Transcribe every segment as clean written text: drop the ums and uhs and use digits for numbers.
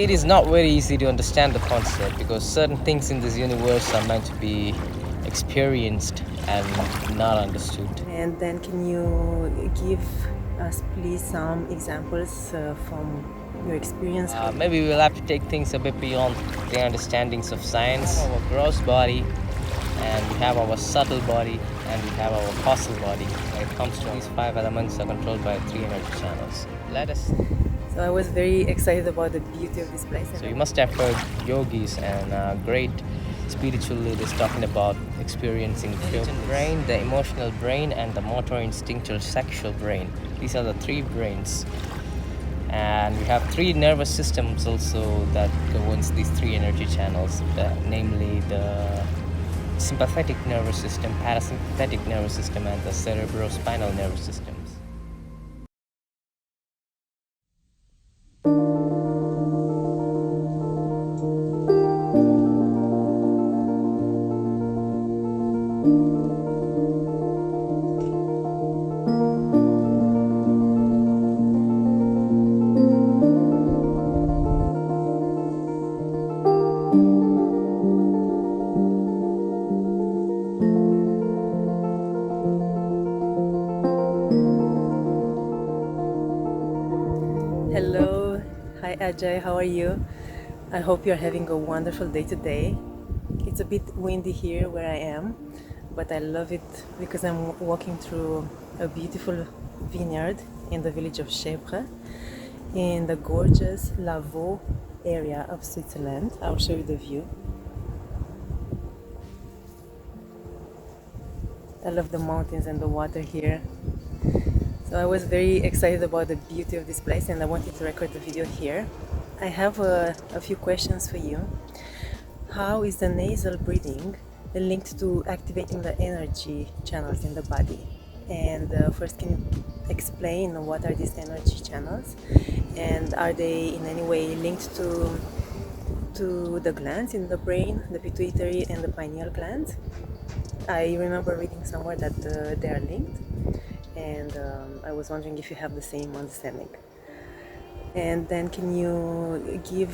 It is not very easy to understand the concept because certain things in this universe are meant to be experienced and not understood. And then can you give us please some examples from your experience? Maybe we'll have to take things a bit beyond the understandings of science. Our gross body, and we have our subtle body, and we have our causal body. When it comes to these five elements are controlled by three energy channels. So I was very excited about the beauty of this place. So you must have heard yogis and great spiritual leaders talking about experiencing the brain, the emotional brain, and the motor instinctual sexual brain. These are the three brains. And we have three nervous systems also that governs these three energy channels, namely the sympathetic nervous system, parasympathetic nervous system, and the cerebrospinal nervous systems. Hello, hi Ajay, how are you? I hope you're having a wonderful day today. It's a bit windy here where I am, but I love it because I'm walking through a beautiful vineyard in the village of Chèvre in the gorgeous Lavaux area of Switzerland. I'll show you the view. I love the mountains and the water here. So I was very excited about the beauty of this place and I wanted to record the video here. I have a few questions for you. How is the nasal breathing linked to activating the energy channels in the body? And first, can you explain what are these energy channels? And are they in any way linked to the glands in the brain, the pituitary and the pineal glands? I remember reading somewhere that they are linked. And I was wondering if you have the same understanding. And then can you give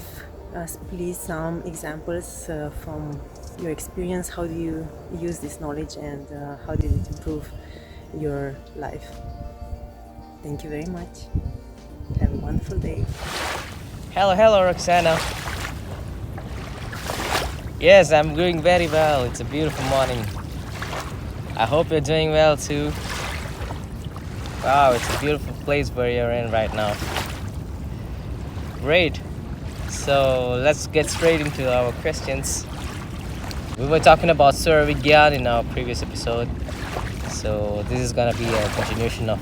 us please some examples from your experience? How do you use this knowledge and how did it improve your life? Thank you very much. Have a wonderful day. Hello, Roxana. Yes, I'm doing very well. It's a beautiful morning. I hope you're doing well too. Wow, it's a beautiful place where you're in right now. Great. So let's get straight into our questions. We were talking about Swara Vigyan in our previous episode. So this is gonna be a continuation of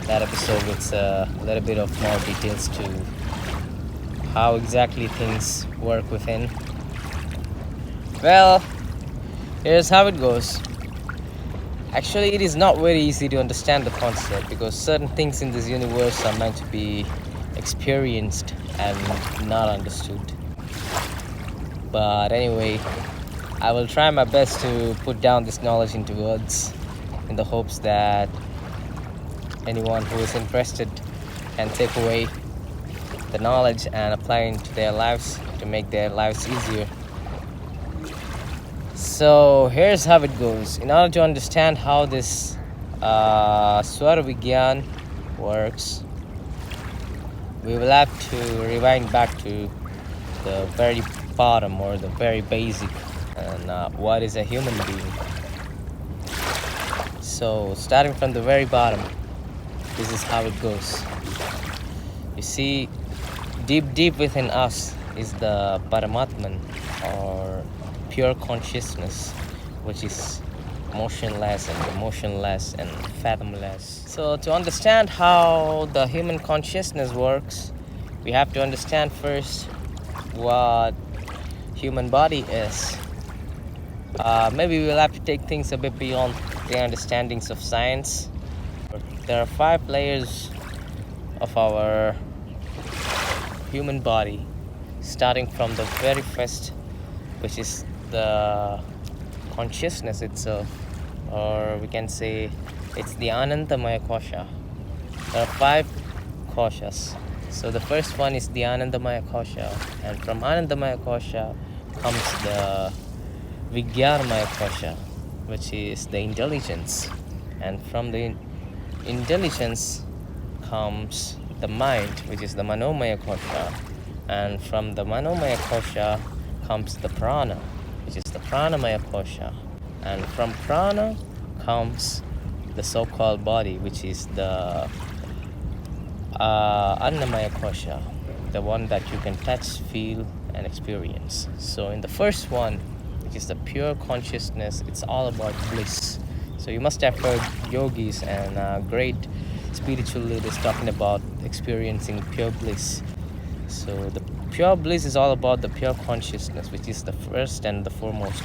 that episode with a little bit of more details to how exactly things work within. Well, here's how it goes. Actually, it is not very easy to understand the concept because certain things in this universe are meant to be experienced and not understood. But anyway, I will try my best to put down this knowledge into words in the hopes that anyone who is interested can take away the knowledge and apply it into their lives to make their lives easier. So here's how it goes. In order to understand how this Swara Vigyan works, we will have to rewind back to the very bottom or the very basic and what is a human being. So starting from the very bottom, this is how it goes. You see, deep within us is the Paramatman or pure consciousness, which is motionless and emotionless and fathomless. So to understand how the human consciousness works, we have to understand first what human body is. Maybe we'll have to take things a bit beyond the understandings of science. There are 5 layers of our human body, starting from the very first, which is the consciousness itself, or we can say it's the Anantamaya Kosha. There are 5 koshas. So the first one is the Anandamaya Kosha, and from Anandamaya Kosha comes the Vijnanamaya Kosha, which is the intelligence, and from the intelligence comes the mind, which is the Manomaya Kosha, and from the Manomaya Kosha comes the Prana, which is the Pranamaya Kosha, and from Prana comes the so-called body, which is the Annamaya Kosha, the one that you can touch, feel, and experience. So in the first one, which is the pure consciousness, it's all about bliss. So you must have heard yogis and great spiritual leaders talking about experiencing pure bliss. So the pure bliss is all about the pure consciousness, which is the first and the foremost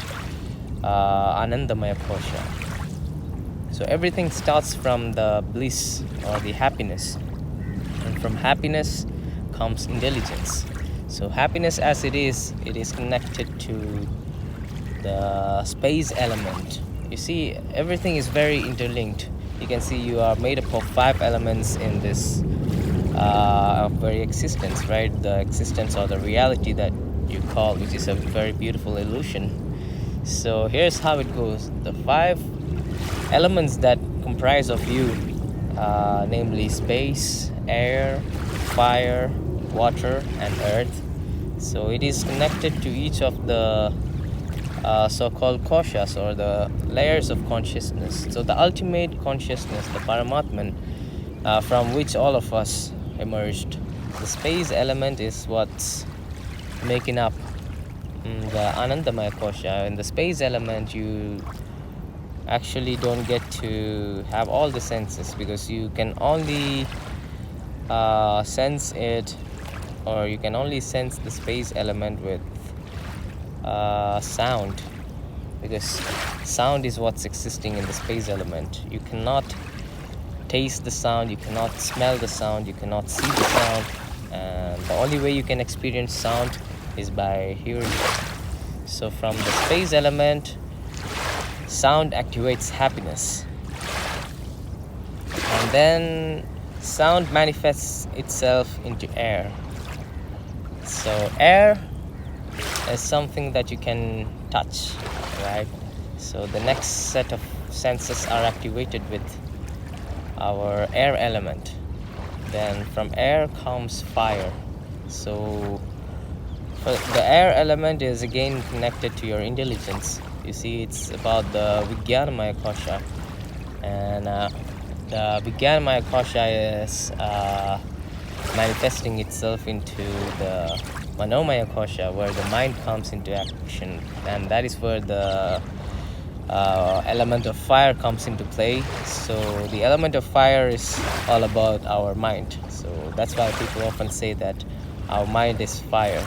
Anandamaya Kosha. So everything starts from the bliss or the happiness, and from happiness comes intelligence. So happiness as it is connected to the space element. You see, everything is very interlinked. You can see you are made up of 5 elements in this very existence, right? The existence or the reality that you call, which is a very beautiful illusion. So here's how it goes. The 5 elements that comprise of you, namely space, air, fire, water, and earth. So it is connected to each of the so-called koshas, or the layers of consciousness. So the ultimate consciousness, the Paramatman, from which all of us emerged. The space element is what's making up the Anandamaya Kosha. In the space element, you actually don't get to have all the senses, because you can only sense it, or you can only sense the space element with sound, because sound is what's existing in the space element. You cannot taste the sound, you cannot smell the sound, you cannot see the sound, and the only way you can experience sound is by hearing it. So from the space element, sound activates happiness, and then sound manifests itself into air. So air is something that you can touch, right? So the next set of senses are activated with our air element. Then from air comes fire. So the air element is again connected to your intelligence. You see, it's about the Vijnanamaya Kosha, and the Vijnanamaya Kosha is manifesting itself into the Manomaya Kosha, where the mind comes into action, and that is where the element of fire comes into play. So the element of fire is all about our mind. So that's why people often say that our mind is fire.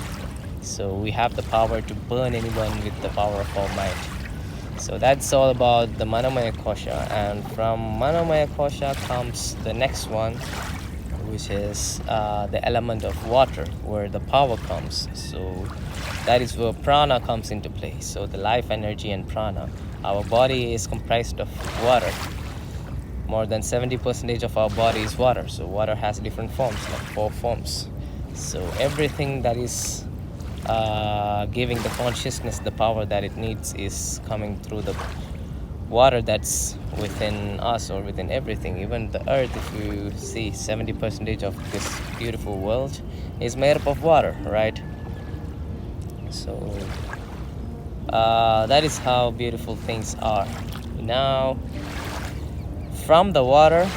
So we have the power to burn anyone with the power of our mind. So that's all about the Manomaya Kosha, and from Manomaya Kosha comes the next one, which is the element of water, where the power comes. So that is where prana comes into play. So the life energy and prana. Our body is comprised of water. More than 70% of our body is water. So water has different forms, like 4 forms. So everything that is giving the consciousness the power that it needs is coming through the water that's within us, or within everything. Even the earth, if you see, 70% of this beautiful world is made up of water, right? So that is how beautiful things are. Now from the water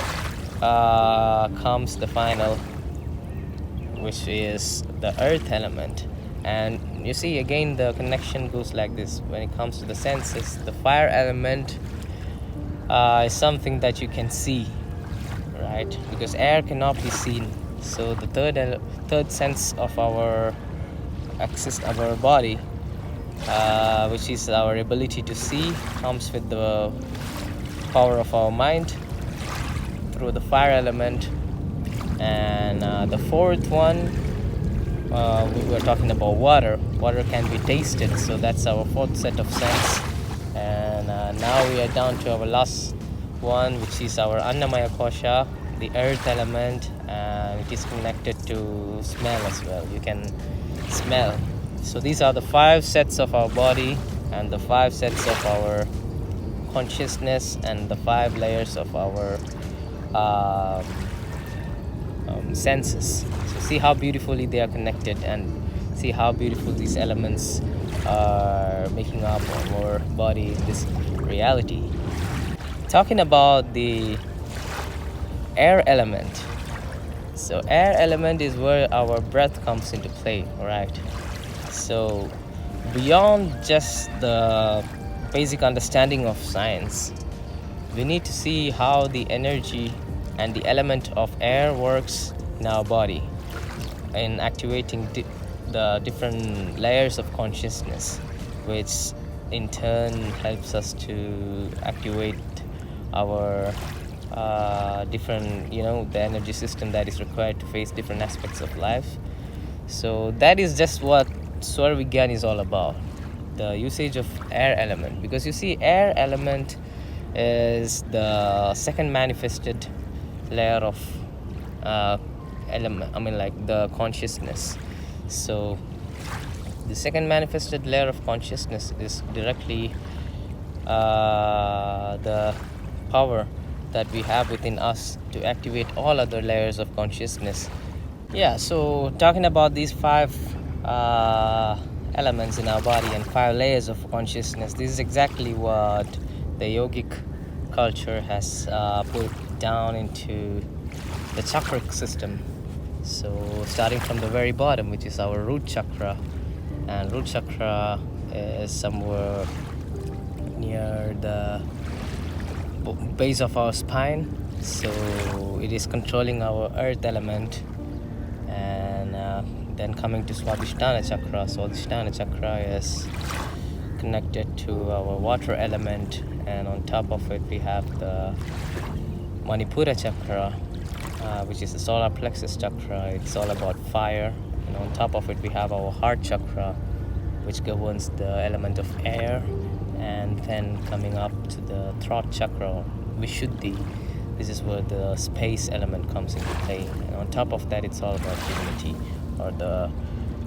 comes the final, which is the earth element. And you see, again, the connection goes like this. When it comes to the senses, the fire element is something that you can see, right? Because air cannot be seen. So the third sense of our body, which is our ability to see, comes with the power of our mind through the fire element. And the fourth one, we were talking about water. Water can be tasted, so that's our fourth set of sense. And now we are down to our last one, which is our Annamaya Kosha, the earth element, and it it is connected to smell as well. You can smell. So these are the 5 sets of our body and the 5 sets of our consciousness and the 5 layers of our um, senses. So see how beautifully they are connected, and see how beautiful these elements are making up our body in this reality. Talking about the air element. So air element is where our breath comes into play, right? So beyond just the basic understanding of science, we need to see how the energy and the element of air works in our body in activating the different layers of consciousness, which in turn helps us to activate our different, the energy system that is required to face different aspects of life. So that is just what Swara Vigyan is all about, the usage of air element. Because you see, air element is the second manifested layer of element, like the consciousness. So the second manifested layer of consciousness is directly the power that we have within us to activate all other layers of consciousness. Yeah, so talking about these 5 elements in our body and 5 layers of consciousness, this is exactly what the yogic culture has put down into the chakra system. So starting from the very bottom, which is our root chakra, and root chakra is somewhere near the base of our spine. So it is controlling our earth element. And then coming to Swadhisthana chakra. Swadhisthana chakra is connected to our water element, and on top of it we have the Manipura chakra, which is the solar plexus chakra. It's all about fire. And on top of it we have our heart chakra, which governs the element of air. And then coming up to the throat chakra, Vishuddhi, this is where the space element comes into play. And on top of that, it's all about divinity, or the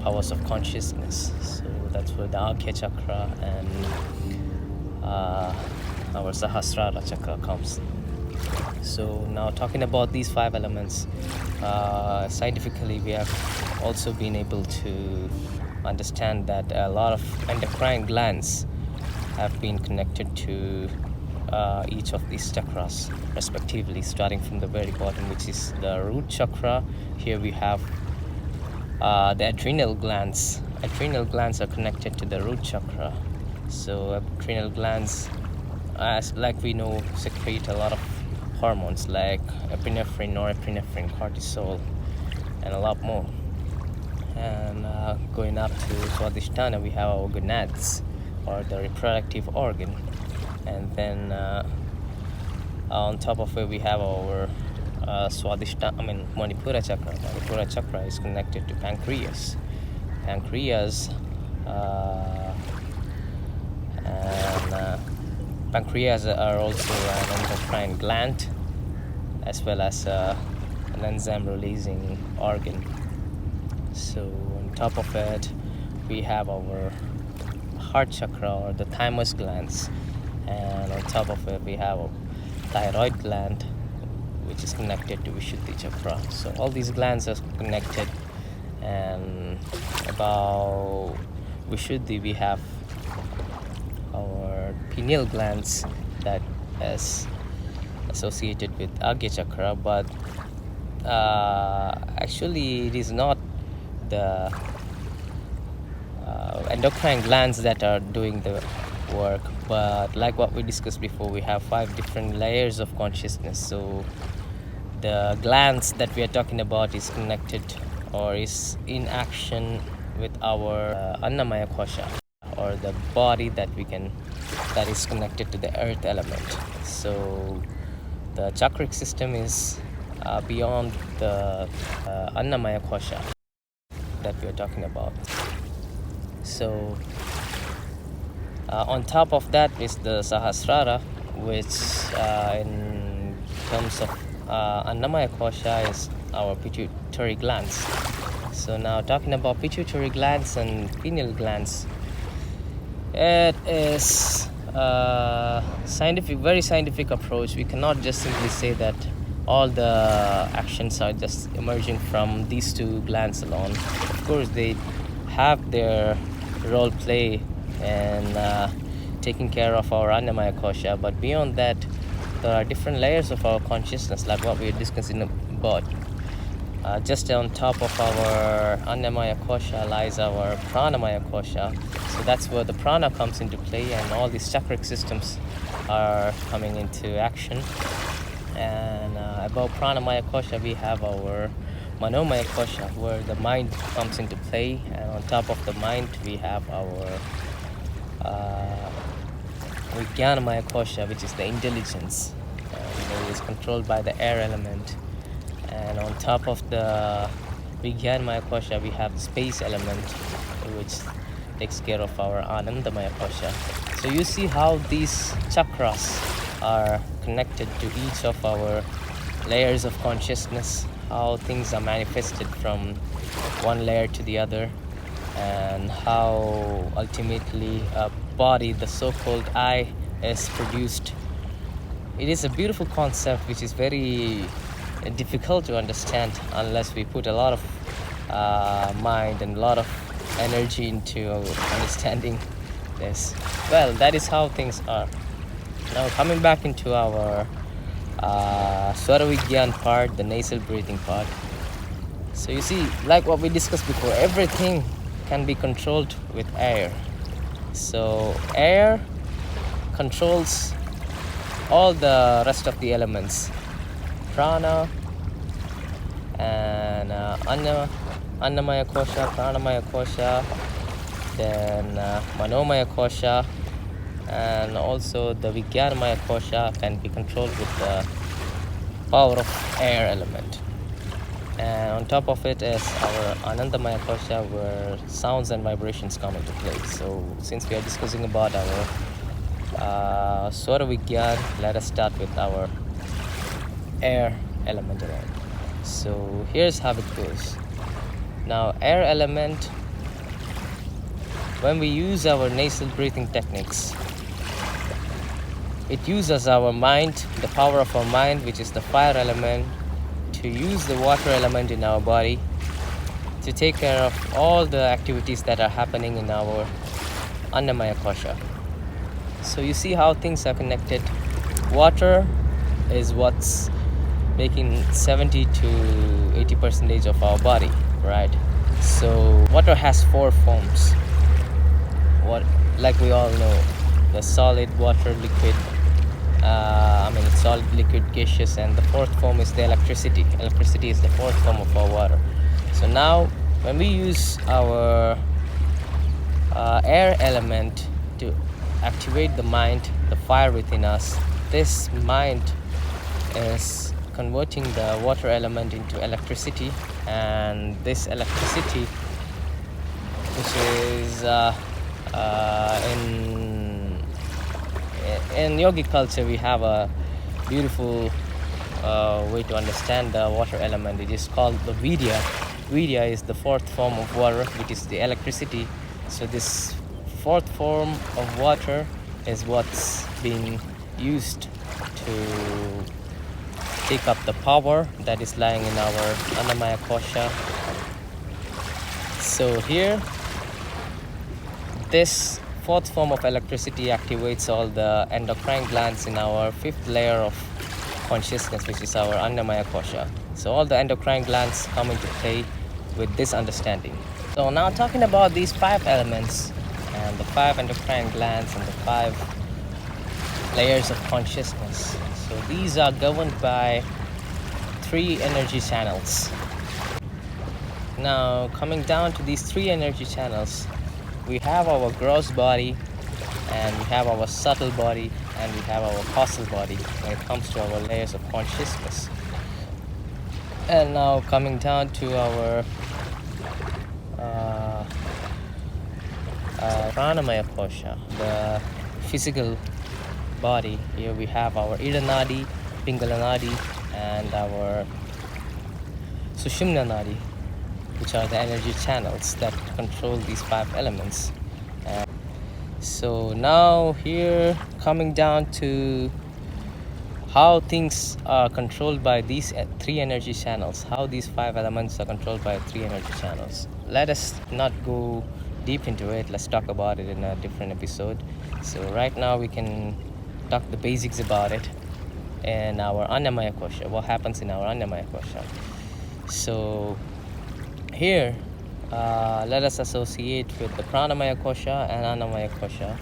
powers of consciousness. So that's where the Agya chakra and our Sahasrara chakra comes. So now talking about these 5 elements, scientifically we have also been able to understand that a lot of endocrine glands have been connected to each of these chakras respectively, starting from the very bottom, which is the root chakra. Here we have the adrenal glands. Adrenal glands are connected to the root chakra. So adrenal glands, as like we know, secrete a lot of hormones like epinephrine, norepinephrine, cortisol, and a lot more. And going up to Swadhisthana, we have our gonads, or the reproductive organ. And then on top of it we have our Manipura chakra. Manipura chakra is connected to pancreas. Pancreas pancreas are also an endocrine gland, as well as an enzyme releasing organ. So on top of it we have our heart chakra, or the thymus glands. And on top of it we have a thyroid gland, which is connected to Vishuddhi chakra. So all these glands are connected. And about Vishuddhi, we have our pineal glands that is associated with Agya chakra, but actually it is not the endocrine glands that are doing the work, but like what we discussed before, we have 5 different layers of consciousness. So the glands that we are talking about is connected, or is in action with our Annamaya kosha, or the body that is connected to the earth element. So the chakric system is beyond the Annamaya kosha that we are talking about. So on top of that is the Sahasrara, which in terms of Annamaya kosha is our pituitary glands. So now talking about pituitary glands and pineal glands, it is a very scientific approach. We cannot just simply say that all the actions are just emerging from these two glands alone. Of course, they have their role play in taking care of our Annamaya Kosha, but beyond that, there are different layers of our consciousness, like what we are discussing about. Just on top of our Annamaya Kosha lies our Pranamaya Kosha. So that's where the prana comes into play, and all these chakric systems are coming into action. And above Pranamaya Kosha, we have our Manomaya Kosha, where the mind comes into play. And on top of the mind, we have our Vigyanamaya Kosha, which is the intelligence. And it is controlled by the air element. And on top of the Vigyanamaya Kosha, we have the space element, which takes care of our Anandamaya Kosha. So you see how these chakras are connected to each of our layers of consciousness, how things are manifested from one layer to the other, and how ultimately a body, the so-called I, is produced. It is a beautiful concept which is very difficult to understand unless we put a lot of mind and a lot of energy into understanding this. Well, that is how things are. Now coming back into our Swara Vigyan part, the nasal breathing part. So you see, like what we discussed before, everything can be controlled with air. So air controls all the rest of the elements. Prana and Annamaya Kosha, Pranamaya Kosha, then Manomaya Kosha, and also the Vigyanamaya Kosha can be controlled with the power of air element. And on top of it is our Anandamaya Kosha, where sounds and vibrations come into play. So since we are discussing about our Swara Vigyan, let us start with our air element alone. So here's how it goes. Now air element, when we use our nasal breathing techniques, it uses our mind, the power of our mind, which is the fire element, to use the water element in our body to take care of all the activities that are happening in our Annamaya Kosha. So you see how things are connected. Water is what's making 70 to 80% of our body, right? So water has 4 forms. Like we all know, the solid, water, liquid, solid, liquid, gaseous, and the 4th form is the electricity. Electricity is the 4th form of our water. So now when we use our air element to activate the mind, the fire within us, this mind is converting the water element into electricity, and this electricity, which is in yogic culture, we have a beautiful way to understand the water element. It is called the Vidya. Vidya is the 4th form of water, which is the electricity. So this 4th form of water is what's being used to take up the power that is lying in our Annamaya Kosha. So here, this 4th form of electricity activates all the endocrine glands in our 5th layer of consciousness, which is our Annamaya Kosha. So all the endocrine glands come into play with this understanding. So now talking about these 5 elements and the 5 endocrine glands and the 5 layers of consciousness. So these are governed by 3 energy channels. Now coming down to these 3 energy channels, we have our gross body, and we have our subtle body, and we have our causal body when it comes to our layers of consciousness. And now coming down to our Pranamaya Kosha, the physical body. Here we have our Idanadi, Pingalanadi, and our Sushumna Nadi, which are the energy channels that control these 5 elements. And so now here, coming down to how things are controlled by these 3 energy channels, how these 5 elements are controlled by 3 energy channels. Let us not go deep into it. Let's talk about it in a different episode. So right now we can talk the basics about it in our Annamaya Kosha, what happens in our Annamaya Kosha. So here, let us associate with the Pranamaya Kosha and Annamaya Kosha,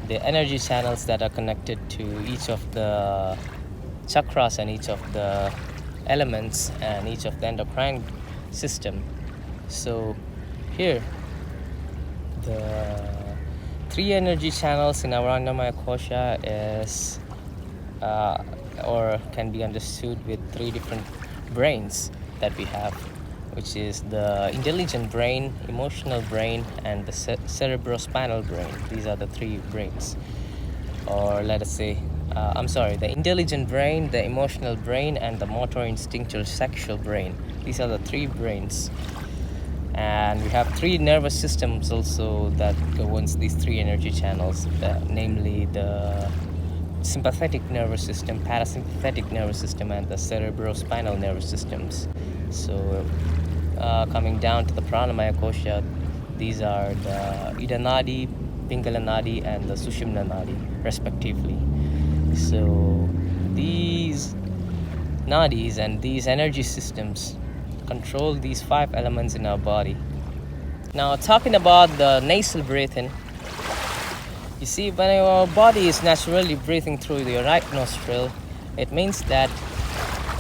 the energy channels that are connected to each of the chakras and each of the elements and each of the endocrine system. So here, the 3 energy channels in our Annamaya Kosha is or can be understood with 3 different brains that we have, which is the intelligent brain, emotional brain, and the cerebrospinal brain. These are the 3 brains. Or let us say, the intelligent brain, the emotional brain, and the motor instinctual sexual brain. These are the 3 brains. And we have 3 nervous systems also that governs these 3 energy channels, namely the sympathetic nervous system, parasympathetic nervous system, and the cerebrospinal nervous systems. So coming down to the Pranamaya Kosha, these are the Ida Nadi, Pingala Nadi, and the Sushumna Nadi, respectively. So these nadis and these energy systems control these 5 elements in our body. Now, talking about the nasal breathing, you see, when our body is naturally breathing through the right nostril, it means that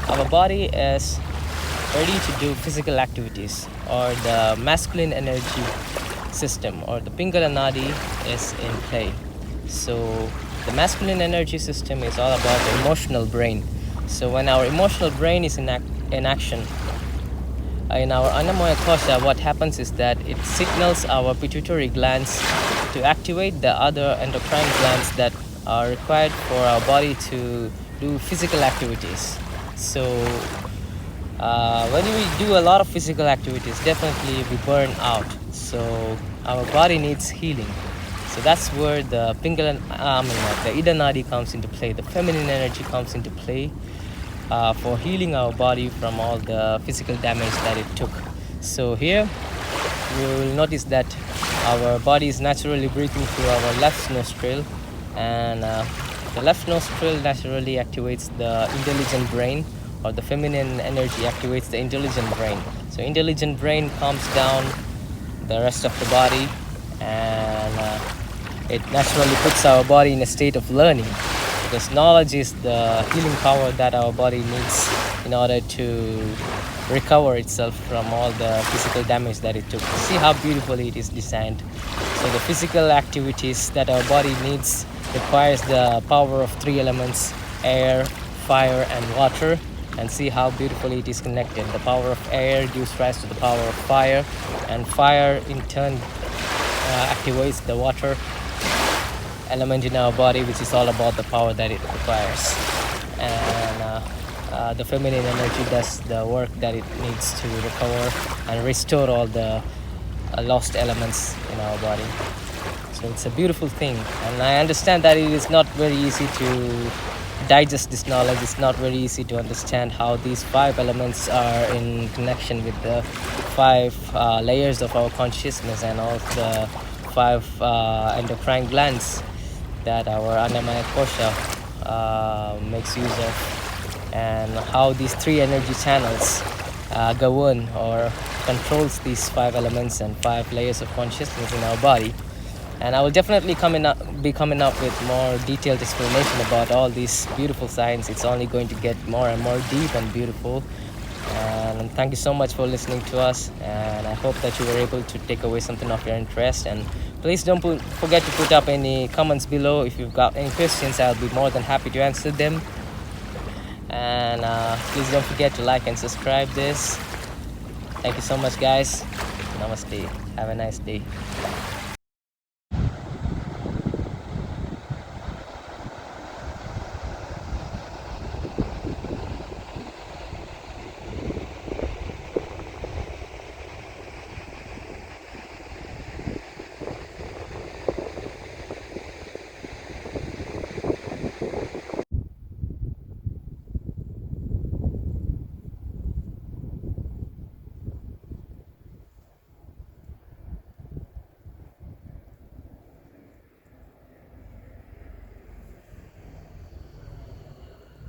our body is ready to do physical activities, or the masculine energy system, or the Pingala Nadi is in play. So the masculine energy system is all about the emotional brain. So when our emotional brain is in action, in our Annamaya Kosha, what happens is that it signals our pituitary glands to activate the other endocrine glands that are required for our body to do physical activities. So when we do a lot of physical activities, definitely we burn out. So our body needs healing. So that's where the the Ida Nadi comes into play. The feminine energy comes into play for healing our body from all the physical damage that it took. So here we will notice that our body is naturally breathing through our left nostril, and the left nostril naturally activates the intelligent brain, or the feminine energy activates the intelligent brain. So intelligent brain calms down the rest of the body, and it naturally puts our body in a state of learning, because knowledge is the healing power that our body needs in order to recover itself from all the physical damage that it took. See how beautifully it is designed. So the physical activities that our body needs requires the power of 3 elements: air, fire, and water. And see how beautifully it is connected. The power of air gives rise to the power of fire, and fire in turn activates the water element in our body, which is all about the power that it requires. And the feminine energy does the work that it needs to recover and restore all the lost elements in our body. So it's a beautiful thing, and I understand that it is not very easy to digest this knowledge. It's not very easy to understand how these 5 elements are in connection with the 5 layers of our consciousness and all the 5 endocrine glands that our Annamaya Kosha makes use of, and how these 3 energy channels govern or controls these 5 elements and 5 layers of consciousness in our body. And I will definitely be coming up with more detailed explanation about all these beautiful science. It's only going to get more and more deep and beautiful. And thank you so much for listening to us, and I hope that you were able to take away something of your interest. And please don't forget to put up any comments below. If you've got any questions, I'll be more than happy to answer them. And please don't forget to like and subscribe this. Thank you so much, guys. Namaste. Have a nice day.